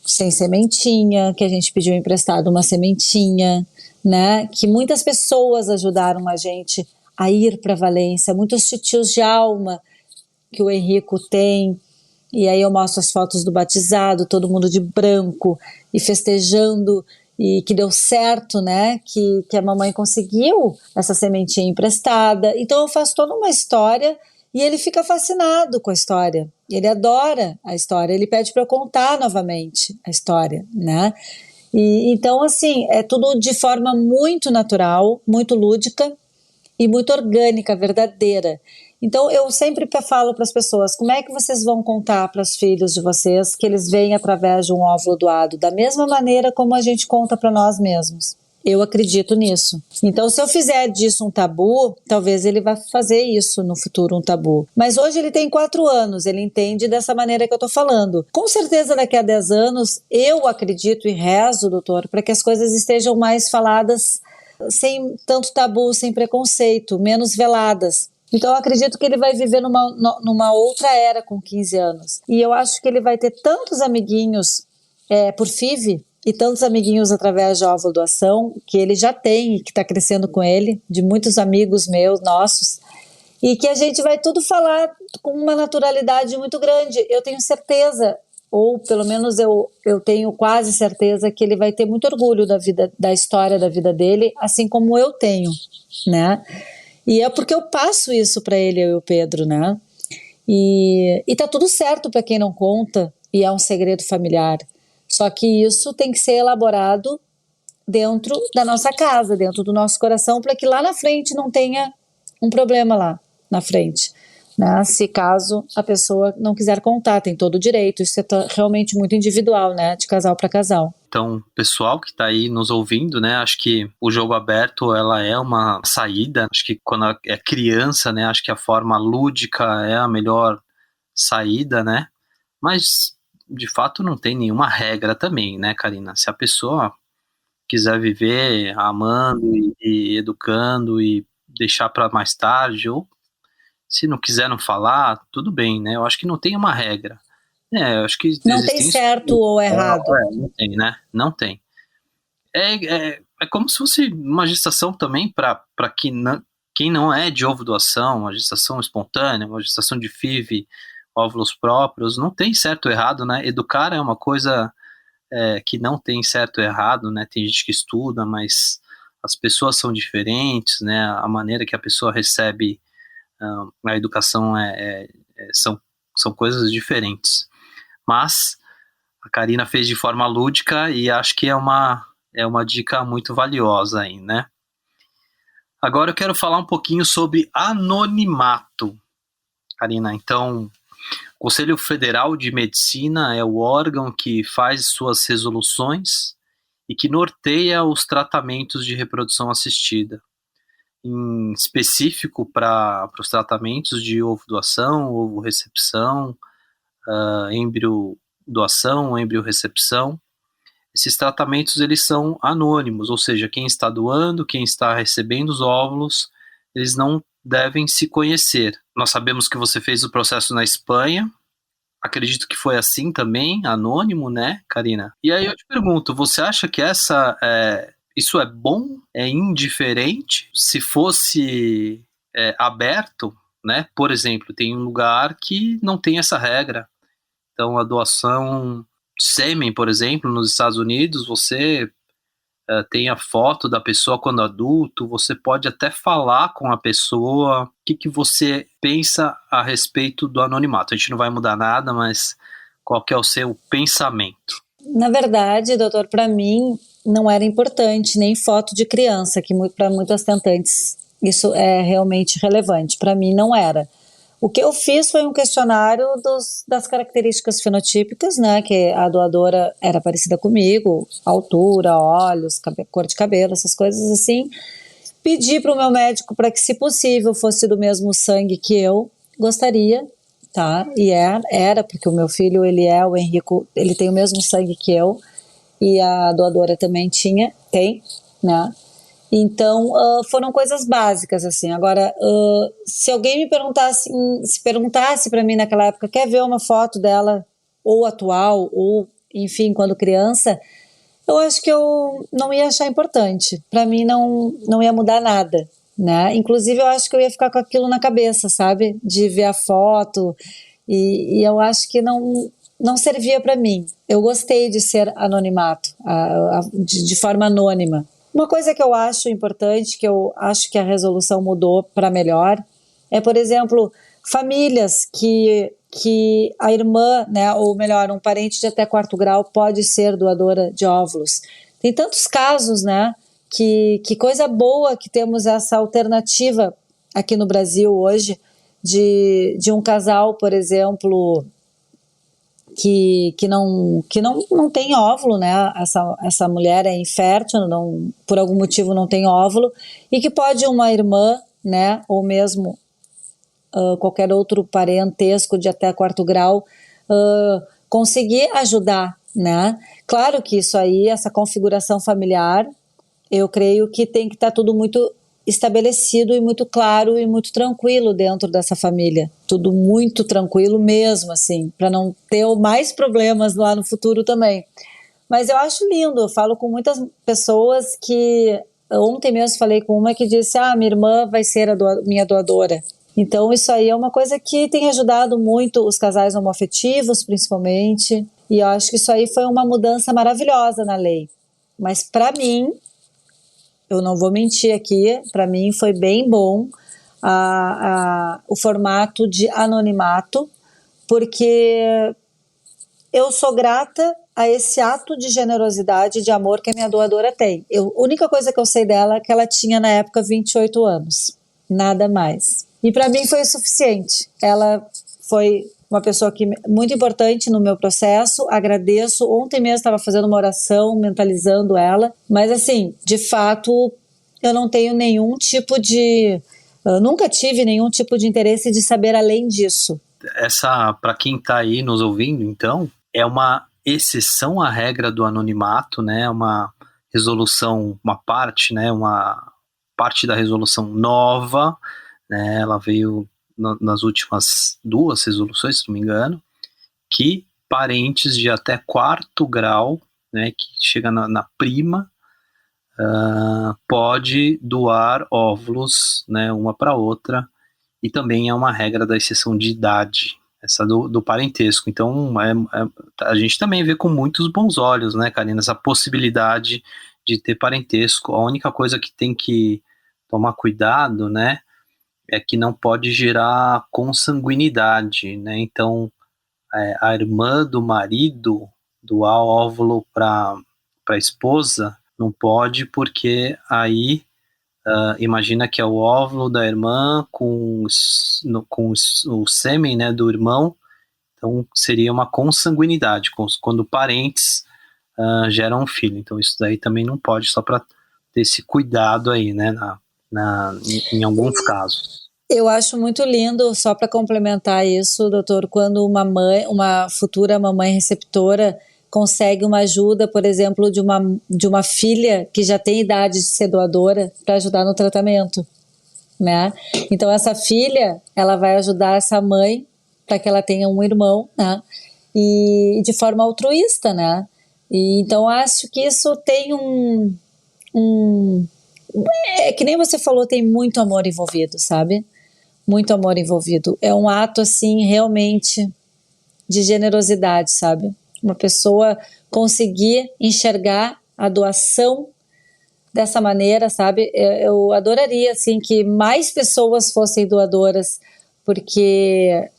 sem sementinha, que a gente pediu emprestado uma sementinha, né? Que muitas pessoas ajudaram a gente a ir para Valência, muitos titios de alma que o Henrico tem, e aí eu mostro as fotos do batizado, todo mundo de branco e festejando, e que deu certo, né? Que a mamãe conseguiu essa sementinha emprestada. Então eu faço toda uma história e ele fica fascinado com a história, ele adora a história, ele pede para eu contar novamente a história, né? E, então, assim, é tudo de forma muito natural, muito lúdica e muito orgânica, verdadeira. Então, eu sempre falo para as pessoas, como é que vocês vão contar para os filhos de vocês que eles veem através de um óvulo doado? Da mesma maneira como a gente conta para nós mesmos. Eu acredito nisso. Então, se eu fizer disso um tabu, talvez ele vá fazer isso no futuro, um tabu. Mas hoje ele tem 4 anos, ele entende dessa maneira que eu estou falando. Com certeza, daqui a 10 anos, eu acredito e rezo, doutor, para que as coisas estejam mais faladas sem tanto tabu, sem preconceito, menos veladas. Então, eu acredito que ele vai viver numa outra era com 15 anos. E eu acho que ele vai ter tantos amiguinhos por FIV, e tantos amiguinhos através de óvulo doação, que ele já tem e que está crescendo com ele, de muitos amigos meus, nossos, e que a gente vai tudo falar com uma naturalidade muito grande. Eu tenho certeza, ou pelo menos eu tenho quase certeza, que ele vai ter muito orgulho da história da vida dele, assim como eu tenho, né? E é porque eu passo isso para ele, eu e o Pedro, né? E tá tudo certo para quem não conta, e é um segredo familiar. Só que isso tem que ser elaborado dentro da nossa casa, dentro do nosso coração, para que lá na frente não tenha um problema lá na frente, né? Se caso a pessoa não quiser contar, tem todo o direito. Isso é realmente muito individual, né? De casal para casal. Então, pessoal que está aí nos ouvindo, né? Acho que o jogo aberto, ela é uma saída. Acho que quando é criança, né? Acho que a forma lúdica é a melhor saída, né? Mas de fato não tem nenhuma regra também, né, Karina? Se a pessoa quiser viver amando e educando e deixar para mais tarde, ou se não quiser não falar, tudo bem, né? Eu acho que não tem uma regra. Eu acho que não tem certo ou errado. Não tem, né? Não tem. É como se fosse uma gestação também para quem não é de ovo doação, uma gestação espontânea, uma gestação de FIV, óvulos próprios, não tem certo ou errado, né? Educar é uma coisa que não tem certo ou errado, né? Tem gente que estuda, mas as pessoas são diferentes, né? A maneira que a pessoa recebe a educação são coisas diferentes. Mas a Karina fez de forma lúdica e acho que é uma dica muito valiosa aí, né? Agora eu quero falar um pouquinho sobre anonimato, Karina. Então, o Conselho Federal de Medicina é o órgão que faz suas resoluções e que norteia os tratamentos de reprodução assistida. Em específico para os tratamentos de ovo doação, ovo recepção, êmbrio doação, êmbrio recepção. Esses tratamentos eles são anônimos, ou seja, quem está doando, quem está recebendo os óvulos, eles não devem se conhecer. Nós sabemos que você fez o processo na Espanha, acredito que foi assim também, anônimo, né, Karina? E aí eu te pergunto, você acha que isso é bom? É indiferente? Se fosse aberto, né? Por exemplo, tem um lugar que não tem essa regra. Então, a doação de sêmen, por exemplo, nos Estados Unidos, você tem a foto da pessoa quando adulto, você pode até falar com a pessoa. O que você pensa a respeito do anonimato? A gente não vai mudar nada, mas qual que é o seu pensamento? Na verdade, doutor, para mim não era importante nem foto de criança, que para muitas tentantes isso é realmente relevante. Para mim não era. O que eu fiz foi um questionário das características fenotípicas, né, que a doadora era parecida comigo, altura, olhos, cor de cabelo, essas coisas assim. Pedi para o meu médico para que, se possível, fosse do mesmo sangue que eu gostaria, tá? E era porque o meu filho, o Henrico, ele tem o mesmo sangue que eu, e a doadora também tem, né? Então, foram coisas básicas, assim. Agora, se alguém me perguntasse para mim naquela época, quer ver uma foto dela, ou atual, ou, enfim, quando criança, eu acho que eu não ia achar importante. Para mim, não ia mudar nada, né? Inclusive, eu acho que eu ia ficar com aquilo na cabeça, sabe? De ver a foto, e eu acho que não servia para mim. Eu gostei de ser anonimato, de forma anônima. Uma coisa que eu acho importante, que eu acho que a resolução mudou para melhor, é, por exemplo, famílias que a irmã, né, ou melhor, um parente de até 4º grau pode ser doadora de óvulos. Tem tantos casos, né, que coisa boa que temos essa alternativa aqui no Brasil hoje, de um casal, por exemplo, que não tem óvulo, né? Essa mulher é infértil, por algum motivo não tem óvulo, e que pode uma irmã, né? Ou mesmo qualquer outro parentesco de até 4º grau conseguir ajudar, né? Claro que isso aí, essa configuração familiar, eu creio que tem que estar tudo muito estabelecido e muito claro e muito tranquilo dentro dessa família. Tudo muito tranquilo mesmo, assim, para não ter mais problemas lá no futuro também. Mas eu acho lindo, eu falo com muitas pessoas que... Ontem mesmo falei com uma que disse, minha irmã vai ser minha doadora. Então isso aí é uma coisa que tem ajudado muito os casais homoafetivos, principalmente, e eu acho que isso aí foi uma mudança maravilhosa na lei. Mas para mim, eu não vou mentir aqui, para mim foi bem bom o formato de anonimato, porque eu sou grata a esse ato de generosidade e de amor que a minha doadora tem. A única coisa que eu sei dela é que ela tinha na época 28 anos, nada mais. E para mim foi o suficiente. Ela foi uma pessoa muito importante no meu processo, agradeço. Ontem mesmo estava fazendo uma oração, mentalizando ela, mas assim, de fato, eu não tenho nenhum tipo de... nunca tive nenhum tipo de interesse de saber além disso. Essa, para quem está aí nos ouvindo, então, é uma exceção à regra do anonimato, né? Uma resolução, uma parte da resolução nova, né? Ela veio nas últimas 2 resoluções, se não me engano, que parentes de até 4º grau, né, que chega na prima, pode doar óvulos, né, uma para outra, e também é uma regra da exceção de idade, essa do parentesco. Então, a gente também vê com muitos bons olhos, né, Karina, essa possibilidade de ter parentesco. A única coisa que tem que tomar cuidado, né, é que não pode gerar consanguinidade, né? Então, a irmã do marido doar óvulo para a esposa não pode, porque aí imagina que é o óvulo da irmã com o sêmen, né, do irmão, então seria uma consanguinidade, quando parentes geram um filho. Então isso daí também não pode, só para ter esse cuidado aí, né, em alguns casos. Eu acho muito lindo, só para complementar isso, doutor, quando uma futura mamãe receptora consegue uma ajuda, por exemplo, de uma filha que já tem idade de ser doadora para ajudar no tratamento, né? Então essa filha, ela vai ajudar essa mãe para que ela tenha um irmão, né? E de forma altruísta, né? E então acho que isso tem que nem você falou, tem muito amor envolvido, sabe? Muito amor envolvido. É um ato, assim, realmente de generosidade, sabe? Uma pessoa conseguir enxergar a doação dessa maneira, sabe? Eu adoraria, assim, que mais pessoas fossem doadoras, porque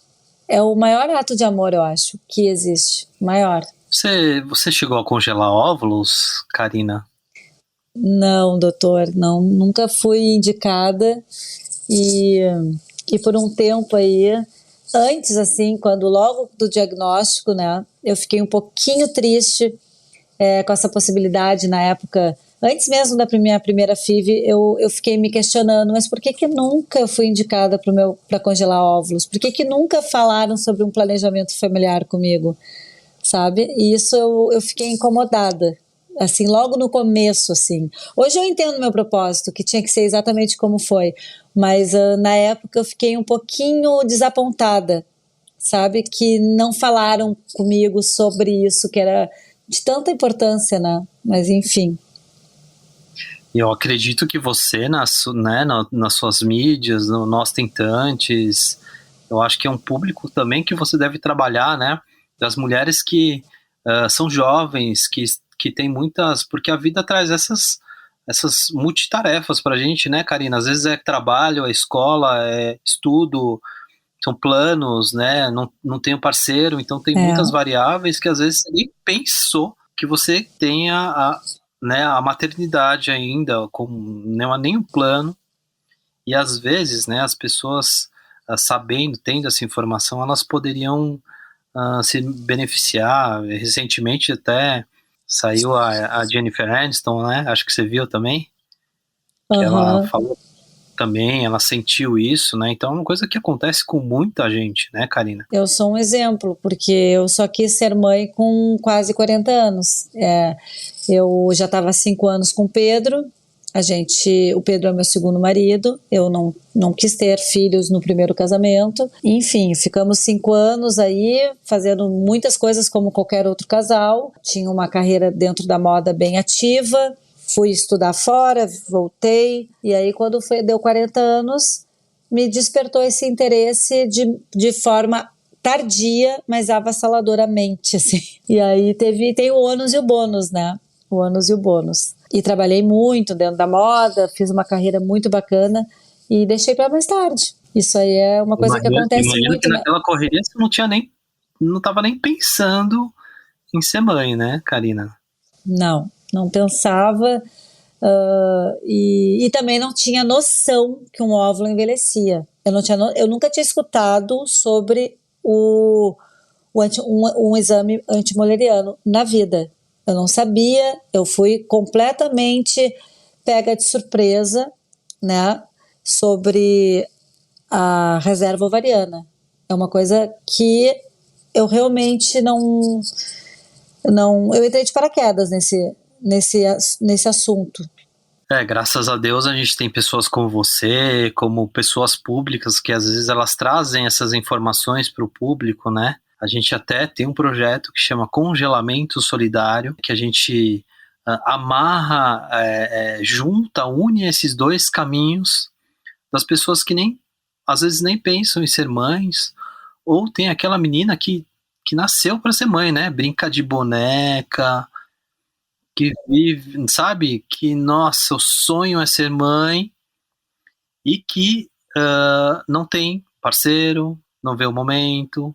é o maior ato de amor, eu acho, que existe. Maior. Você chegou a congelar óvulos, Karina? Não, doutor, não, nunca fui indicada e, e por um tempo aí, antes assim, quando logo do diagnóstico, né, eu fiquei um pouquinho triste com essa possibilidade na época, antes mesmo da minha primeira FIV, eu fiquei me questionando, mas por que que nunca eu fui indicada para congelar óvulos? Por que que nunca falaram sobre um planejamento familiar comigo, sabe? E isso eu fiquei incomodada, assim, logo no começo, assim. Hoje eu entendo meu propósito, que tinha que ser exatamente como foi, mas na época eu fiquei um pouquinho desapontada, sabe? Que não falaram comigo sobre isso, que era de tanta importância, né? Mas enfim. Eu acredito que você, né, nas suas mídias, no Nós Tentantes, eu acho que é um público também que você deve trabalhar, né? Das mulheres que são jovens, que tem muitas... Porque a vida traz essas multitarefas pra gente, né, Karina? Às vezes é trabalho, é escola, é estudo, são planos, né? Não tem um parceiro, então tem muitas variáveis que às vezes você nem pensou que você tenha né, a maternidade ainda, com nenhum plano. E às vezes, né, as pessoas sabendo, tendo essa informação, elas poderiam se beneficiar. Recentemente até saiu a Jennifer Aniston, né? Acho que você viu também, que ela falou também, ela sentiu isso, né? Então é uma coisa que acontece com muita gente, né, Karina? Eu sou um exemplo, porque eu só quis ser mãe com quase 40 anos. Eu já estava há 5 anos com o Pedro. O Pedro é meu segundo marido. Eu não quis ter filhos no primeiro casamento. Enfim, ficamos 5 anos aí fazendo muitas coisas como qualquer outro casal. Tinha uma carreira dentro da moda bem ativa. Fui estudar fora, voltei. E aí, quando deu 40 anos, me despertou esse interesse de forma tardia, mas avassaladoramente, assim. E aí tem o ônus e o bônus, né? O ônus e o bônus. E trabalhei muito dentro da moda, fiz uma carreira muito bacana e deixei para mais tarde. Isso aí é uma coisa que acontece Imagino muito, que né? naquela correria você não estava nem pensando em ser mãe, né, Karina? Não pensava. E também não tinha noção que um óvulo envelhecia. Eu nunca tinha escutado sobre um exame antimoleriano na vida. Eu não sabia, eu fui completamente pega de surpresa, né, sobre a reserva ovariana. É uma coisa que eu realmente não, eu entrei de paraquedas nesse assunto. Graças a Deus a gente tem pessoas como você, como pessoas públicas, que às vezes elas trazem essas informações para o público, né? A gente até tem um projeto que chama Congelamento Solidário, que a gente amarra, junta, une esses dois caminhos das pessoas que às vezes nem pensam em ser mães, ou tem aquela menina que nasceu para ser mãe, né? Brinca de boneca, que vive, sabe? Que, nossa, o sonho é ser mãe e que não tem parceiro, não vê o momento,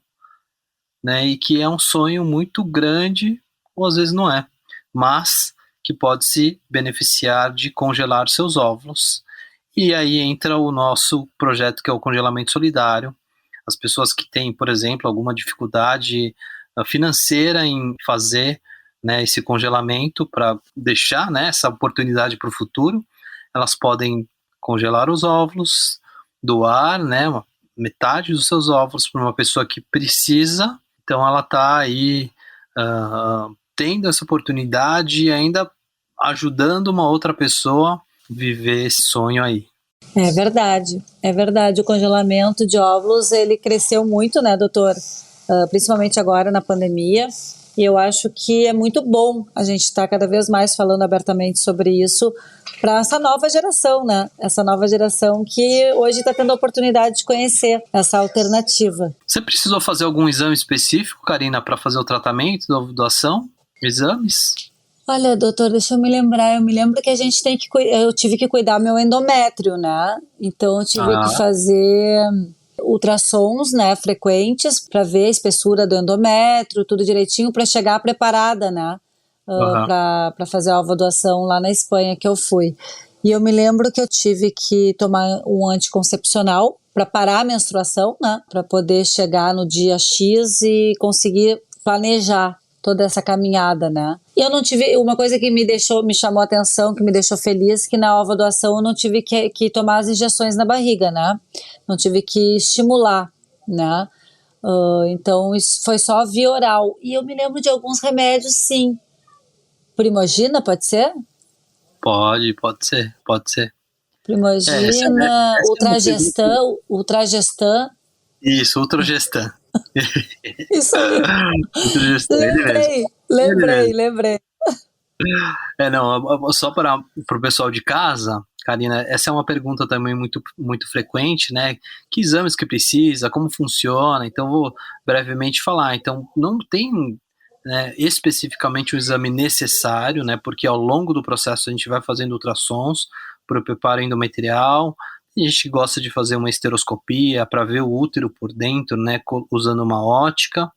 né? E que é um sonho muito grande, ou às vezes não é, mas que pode se beneficiar de congelar seus óvulos. E aí entra o nosso projeto, que é o Congelamento Solidário. As pessoas que têm, por exemplo, alguma dificuldade financeira em fazer, né, esse congelamento para deixar, né, essa oportunidade para o futuro, elas podem congelar os óvulos, doar, né, metade dos seus óvulos para uma pessoa que precisa. Então ela está aí tendo essa oportunidade e ainda ajudando uma outra pessoa a viver esse sonho aí. É verdade, é verdade. O congelamento de óvulos, ele cresceu muito, né, doutor? Principalmente agora na pandemia. E eu acho que é muito bom a gente estar cada vez mais falando abertamente sobre isso para essa nova geração, né? Essa nova geração que hoje está tendo a oportunidade de conhecer essa alternativa. Você precisou fazer algum exame específico, Karina, para fazer o tratamento da doação? Exames? Olha, doutor, deixa eu me lembrar. Eu me lembro que eu tive que cuidar meu endométrio, né? Então eu tive que fazer ultrassons, né, frequentes para ver a espessura do endométrio, tudo direitinho para chegar preparada, né, Aham. para fazer a ovodoação lá na Espanha que eu fui. E eu me lembro que eu tive que tomar um anticoncepcional para parar a menstruação, né? Para poder chegar no dia X e conseguir planejar toda essa caminhada, né? E eu não tive, uma coisa que me chamou a atenção, que me deixou feliz, que na ovodoação eu não tive que tomar as injeções na barriga, né? Não tive que estimular, né? Então isso foi só via oral. E eu me lembro de alguns remédios, sim. Primogina, pode ser? Pode ser, pode ser. Primogina, Essa é uma pergunta. Ultragestan. Isso, Ultragestan. Isso aí. Ultragestan, ele mesmo. Lembrei, Ele lembrei, mesmo. lembrei. Não, só para o pessoal de casa, Karina, essa é uma pergunta também muito, muito frequente, né? Que exames que precisa, como funciona, então vou brevemente falar. Então, não tem, né, especificamente um exame necessário, né? Porque ao longo do processo a gente vai fazendo ultrassons para o preparo endometrial, e a gente gosta de fazer uma esteroscopia para ver o útero por dentro, né? Usando uma ótica.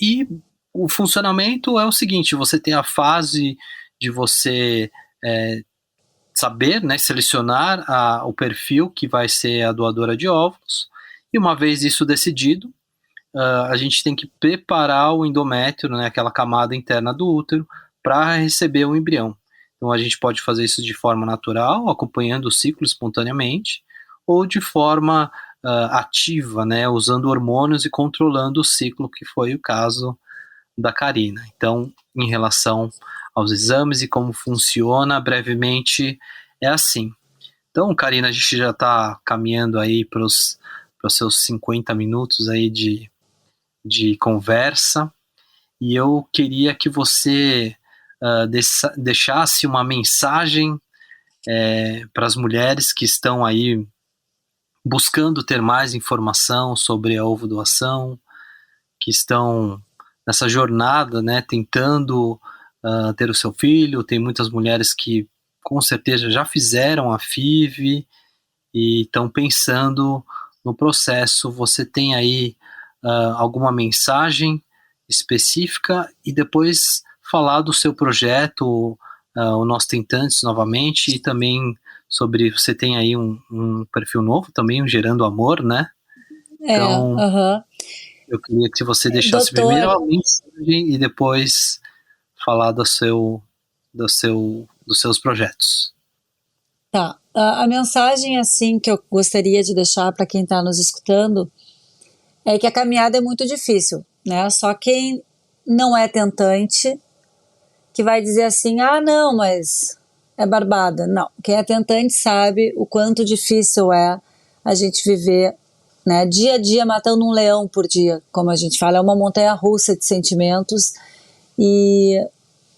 E o funcionamento é o seguinte: você tem a fase de você saber, né, selecionar o perfil que vai ser a doadora de óvulos, e uma vez isso decidido, a gente tem que preparar o endométrio, né, aquela camada interna do útero, para receber o embrião. Então a gente pode fazer isso de forma natural, acompanhando o ciclo espontaneamente, ou de forma ativa, né, usando hormônios e controlando o ciclo, que foi o caso da Karina. Então, em relação aos exames e como funciona, brevemente é assim. Então, Karina, a gente já está caminhando aí para os seus 50 minutos aí de conversa, e eu queria que você deixasse uma mensagem para as mulheres que estão aí buscando ter mais informação sobre a ovodoação, que estão nessa jornada, né, tentando ter o seu filho. Tem muitas mulheres que com certeza já fizeram a FIV e estão pensando no processo. Você tem aí alguma mensagem específica? E depois falar do seu projeto, o Nós Tentantes, novamente, e também sobre, você tem aí um perfil novo também, um Gerando Amor, né? Então, Aham. eu queria que você deixasse primeiro Doutor, a mensagem e depois falar dos seus projetos. tá. A mensagem, assim, que eu gostaria de deixar para quem está nos escutando é que a caminhada é muito difícil, né? Só quem não é tentante que vai dizer assim, ah, não, mas é barbada. Não, quem é tentante sabe o quanto difícil é a gente viver, né, dia a dia matando um leão por dia, como a gente fala, é uma montanha-russa de sentimentos e,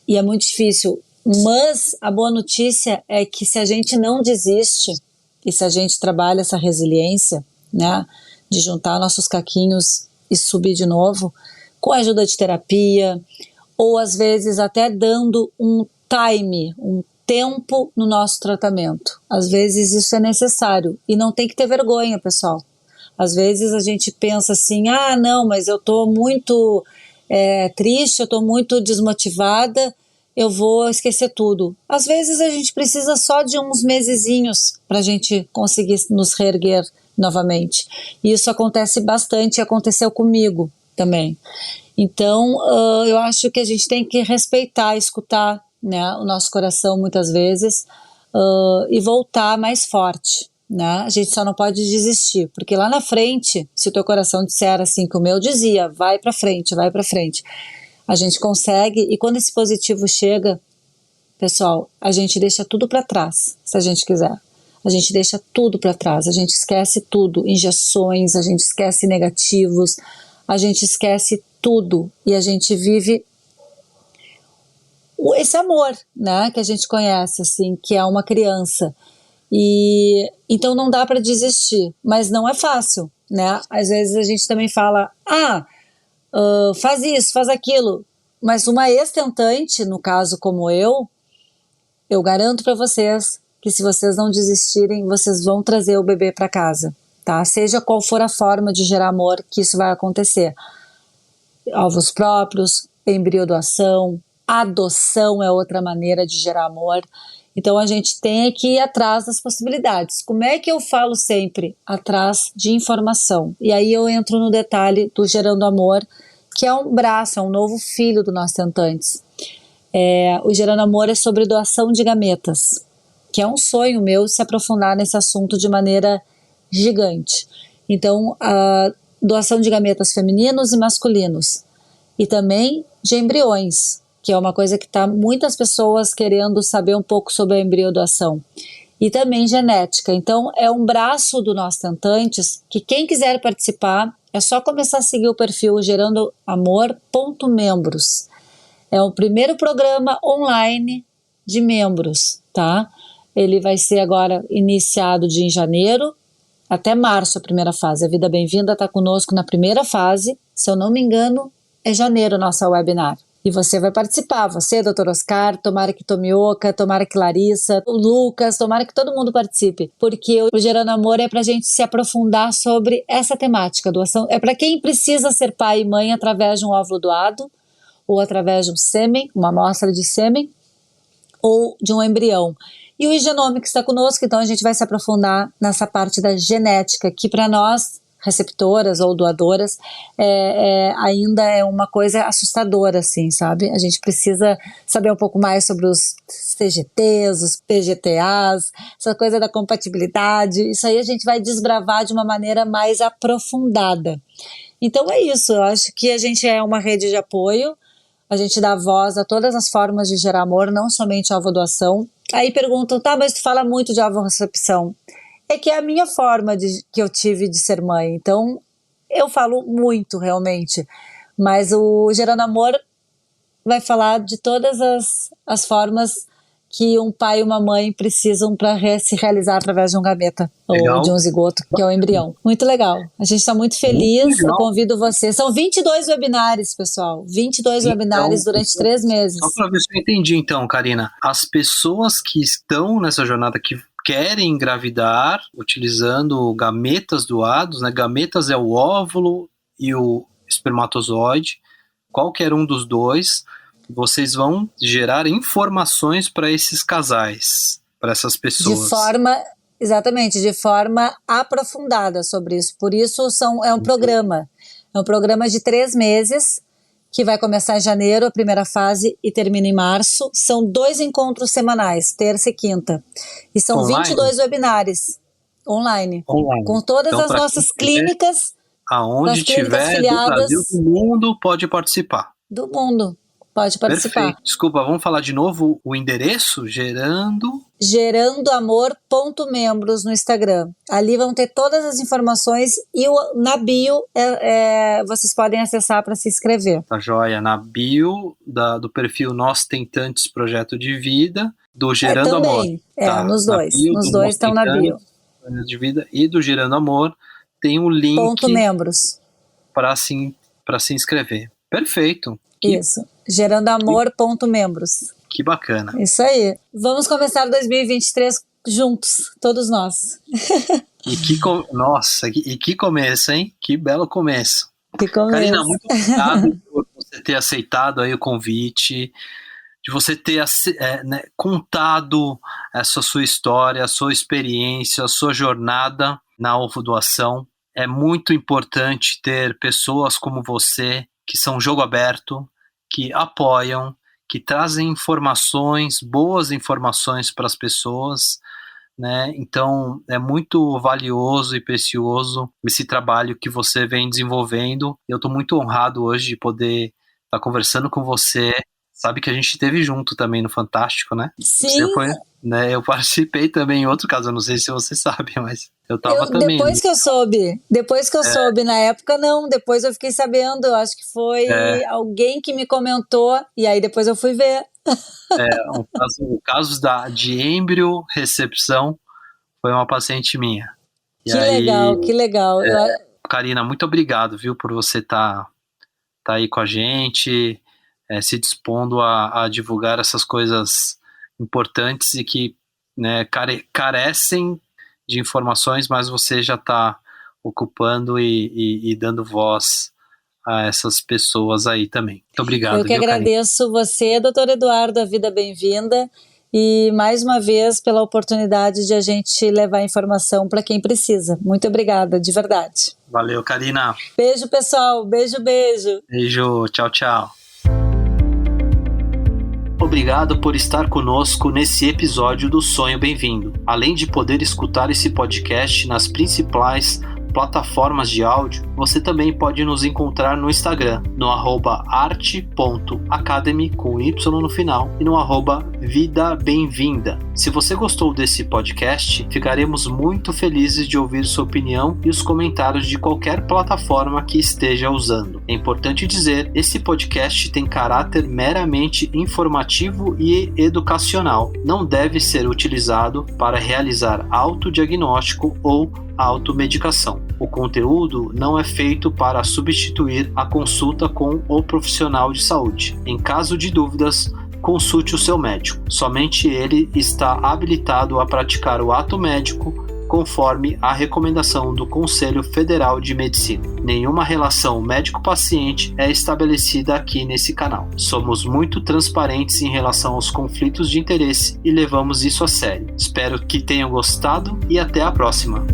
e é muito difícil. Mas a boa notícia é que se a gente não desiste e se a gente trabalha essa resiliência, né, de juntar nossos caquinhos e subir de novo, com a ajuda de terapia, ou às vezes até dando um time, um tempo no nosso tratamento. Às vezes isso é necessário e não tem que ter vergonha, pessoal. Às vezes a gente pensa assim, ah, não, mas eu estou muito triste, eu estou muito desmotivada, eu vou esquecer tudo. Às vezes a gente precisa só de uns mesezinhos para a gente conseguir nos reerguer novamente. E isso acontece bastante, aconteceu comigo também. Então, eu acho que a gente tem que respeitar, escutar, né, o nosso coração muitas vezes e voltar mais forte, né? A gente só não pode desistir, porque lá na frente, se o teu coração disser assim, que o meu dizia, vai pra frente, a gente consegue, e quando esse positivo chega, pessoal, a gente deixa tudo para trás, se a gente quiser. A gente deixa tudo para trás, a gente esquece tudo, injeções, a gente esquece negativos, a gente esquece tudo e a gente vive esse amor, né, que a gente conhece, assim, que é uma criança. E então não dá para desistir, mas não é fácil, né? Às vezes a gente também fala, faz isso, faz aquilo, mas uma ex-tentante, no caso como eu garanto para vocês que se vocês não desistirem, vocês vão trazer o bebê para casa, tá? Seja qual for a forma de gerar amor que isso vai acontecer. Ovos próprios, embriodoação, adoção é outra maneira de gerar amor. Então a gente tem que ir atrás das possibilidades. Como é que eu falo sempre? Atrás de informação. E aí eu entro no detalhe do Gerando Amor, que é um braço, é um novo filho do Nós Tentantes. O Gerando Amor é sobre doação de gametas, que é um sonho meu se aprofundar nesse assunto de maneira gigante. Então, a doação de gametas femininos e masculinos, e também de embriões, que é uma coisa que está muitas pessoas querendo saber um pouco sobre a embriodoação, e também genética. Então, é um braço do Nós Tentantes, que quem quiser participar, é só começar a seguir o perfil gerandoamor.membros. É o primeiro programa online de membros, tá? Ele vai ser agora iniciado em janeiro até março, a primeira fase. A Vida Bem-vinda está conosco na primeira fase. Se eu não me engano, é janeiro nossa webinar. E você vai participar, você, Dr. Oscar, tomara que Tomioka, tomara que Larissa, o Lucas, tomara que todo mundo participe. Porque o Gerando Amor é pra gente se aprofundar sobre essa temática, doação. É para quem precisa ser pai e mãe através de um óvulo doado, ou através de um sêmen, uma amostra de sêmen, ou de um embrião. E o Igenomics está conosco, então a gente vai se aprofundar nessa parte da genética, que para nós, receptoras ou doadoras, ainda é uma coisa assustadora, assim, sabe? A gente precisa saber um pouco mais sobre os CGTs, os PGTAs, essa coisa da compatibilidade, isso aí a gente vai desbravar de uma maneira mais aprofundada. Então é isso, eu acho que a gente é uma rede de apoio, a gente dá voz a todas as formas de gerar amor, não somente a ovodoação. Aí perguntam, tá, mas tu fala muito de ovorecepção. É que é a minha forma que eu tive de ser mãe, então eu falo muito realmente, mas o Gerando Amor vai falar de todas as formas que um pai e uma mãe precisam para se realizar através de um gameta. Legal. Ou de um zigoto, que é o embrião. Muito legal. A gente está muito feliz, eu convido você. São 22 webinários, pessoal. 22 webinários durante 3 meses. Só para ver se eu entendi então, Karina. As pessoas que estão nessa jornada, que querem engravidar utilizando gametas doados, né? Gametas é o óvulo e o espermatozoide, qualquer um dos dois, vocês vão gerar informações para esses casais, para essas pessoas. Exatamente, de forma aprofundada sobre isso. Por isso é um programa de 3 meses, que vai começar em janeiro, a primeira fase, e termina em março. São 2 encontros semanais, terça e quinta. E são online? 22 webinários online. Com todas as nossas clínicas. Aonde tiver, afiliadas, do Brasil, do mundo, pode participar. Do mundo, pode participar. Perfeito. Desculpa, vamos falar de novo o endereço? Gerandoamor.membros no Instagram. Ali vão ter todas as informações e na bio vocês podem acessar para se inscrever. Tá joia. Na bio do perfil Nós Tentantes Projeto de Vida, do Gerando Amor. Tá? Nos dois. Nos dois estão na bio. De Vida e do Gerando Amor tem um link .membros para se inscrever. Perfeito. Isso. Gerandoamor.membros. Que bacana. Isso aí. Vamos começar 2023 juntos, todos nós. Nossa, que começo, hein? Que belo começo. Que começo. Karina, muito obrigado por você ter aceitado aí o convite, de você ter contado essa sua história, a sua experiência, a sua jornada na ovodoação. É muito importante ter pessoas como você, que são jogo aberto, que apoiam, que trazem informações, boas informações para as pessoas, né? Então é muito valioso e precioso esse trabalho que você vem desenvolvendo. Eu estou muito honrado hoje de poder estar conversando com você. Sabe que a gente esteve junto também no Fantástico, né? Sim. Você foi, né? Eu participei também em outro caso, eu não sei se você sabe, mas eu tava também. Depois que eu soube, na época não, depois eu fiquei sabendo, eu acho que foi alguém que me comentou, e aí depois eu fui ver. O caso de embriorecepção foi uma paciente minha. Que legal. Karina, muito obrigado, viu, por você tá aí com a gente, se dispondo a divulgar essas coisas importantes e que, né, carecem de informações, mas você já está ocupando e dando voz a essas pessoas aí também. Muito obrigado. Eu que agradeço você, doutor Eduardo, a vida bem-vinda. E mais uma vez pela oportunidade de a gente levar informação para quem precisa. Muito obrigada, de verdade. Valeu, Karina. Beijo, pessoal. Beijo, beijo. Beijo, tchau, tchau. Obrigado por estar conosco nesse episódio do Sonho Bem-vindo. Além de poder escutar esse podcast nas principais plataformas de áudio, você também pode nos encontrar no Instagram, no @arte.academy com Y no final e no @vida bem-vinda. Se você gostou desse podcast, ficaremos muito felizes de ouvir sua opinião e os comentários de qualquer plataforma que esteja usando. É importante dizer, esse podcast tem caráter meramente informativo e educacional. Não deve ser utilizado para realizar autodiagnóstico ou automedicação. O conteúdo não é feito para substituir a consulta com o profissional de saúde. Em caso de dúvidas, consulte o seu médico. Somente ele está habilitado a praticar o ato médico conforme a recomendação do Conselho Federal de Medicina. Nenhuma relação médico-paciente é estabelecida aqui nesse canal. Somos muito transparentes em relação aos conflitos de interesse e levamos isso a sério. Espero que tenham gostado e até a próxima.